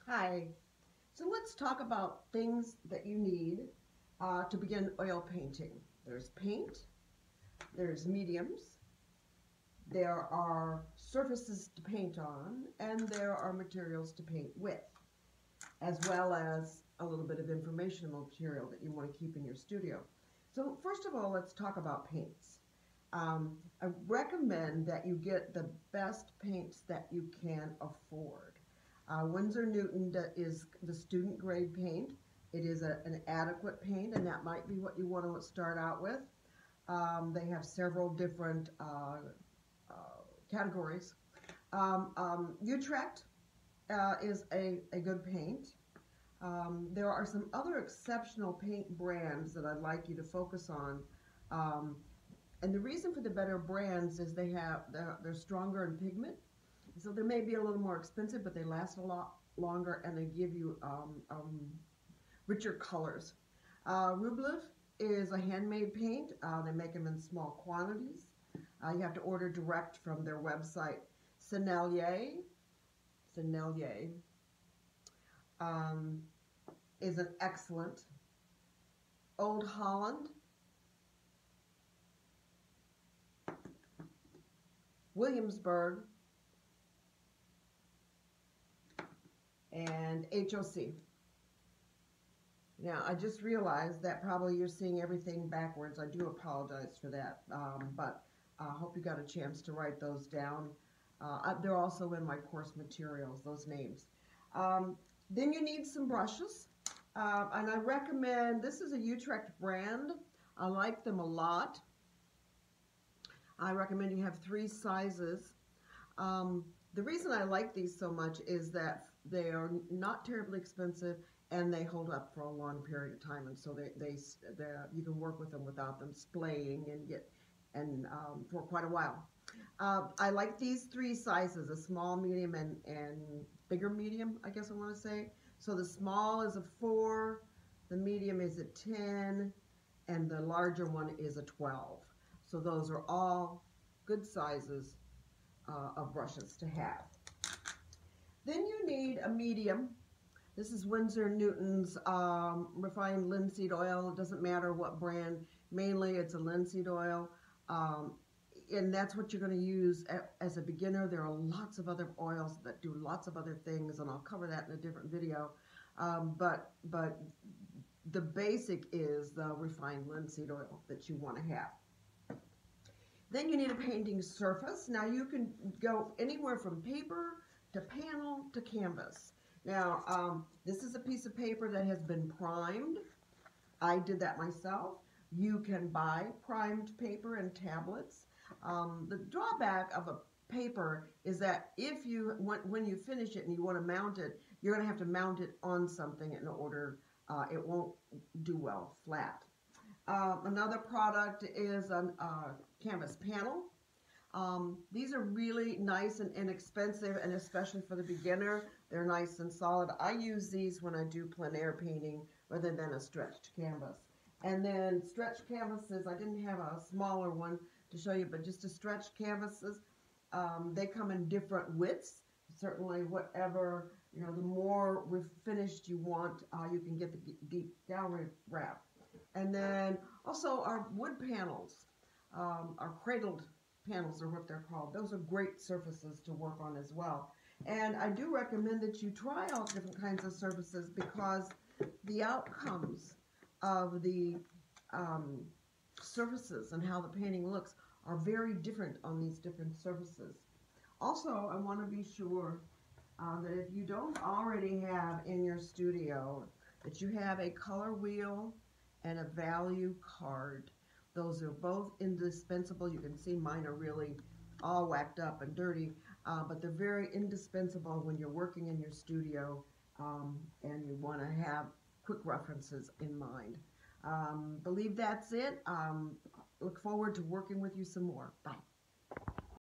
Hi. So let's talk about things that you need to begin oil painting. There's paint, there's mediums, there are surfaces to paint on, and there are materials to paint with, as well as a little bit of informational material that you want to keep in your studio. So first of all, let's talk about paints. I recommend that you get the best paints that you can afford. Winsor Newton is the student grade paint. It is an adequate paint, and that might be what you want to start out with. They have several different categories. Utrecht is a good paint. There are some other exceptional paint brands that I'd like you to focus on. Um, and the reason for the better brands is they're stronger in pigment. So they may be a little more expensive, but they last a lot longer and they give you richer colors. Rublev is a handmade paint. They make them in small quantities. You have to order direct from their website. Sennelier um, is an excellent. Old Holland, Williamsburg, and HOC. Now, I just realized that probably you're seeing everything backwards. I do apologize for that, but I hope you got a chance to write those down. They're also in my course materials, those names. Then you need some brushes, and I recommend, this is a Utrecht brand. I like them a lot. I recommend you have 3 sizes. The reason I like these so much is that they are not terribly expensive and they hold up for a long period of time, and so you can work with them without them splaying and for quite a while. I like these 3 sizes: a small, medium, and bigger medium, I guess I want to say. So the small is a 4, the medium is a 10, and the larger one is a 12. So those are all good sizes of brushes to have. Then you need a medium. This is Winsor Newton's refined linseed oil. It doesn't matter what brand. Mainly it's a linseed oil. And that's what you're going to use as a beginner. There are lots of other oils that do lots of other things, and I'll cover that in a different video. But the basic is the refined linseed oil that you want to have. Then you need a painting surface. Now you can go anywhere from paper to panel to canvas. Now this is a piece of paper that has been primed. I did that myself. You can buy primed paper and tablets. The drawback of a paper is that when you finish it and you want to mount it, you're going to have to mount it on something in order. It won't do well flat. Another product is a canvas panel. These are really nice and inexpensive, and especially for the beginner, they're nice and solid. I use these when I do plein air painting rather than a stretched canvas. And then stretched canvases, I didn't have a smaller one to show you, but just a stretched canvases, they come in different widths. Certainly whatever, the more finished you want, you can get the deep gallery wrap. And then also our wood panels, our cradled panels are what they're called. Those are great surfaces to work on as well. And I do recommend that you try all different kinds of surfaces, because the outcomes of the surfaces and how the painting looks are very different on these different surfaces. Also, I want to be sure that if you don't already have in your studio, that you have a color wheel and a value card. Those are both indispensable. You can see mine are really all whacked up and dirty, but they're very indispensable when you're working in your studio and you want to have quick references in mind. Believe that's it. Look forward to working with you some more. Bye.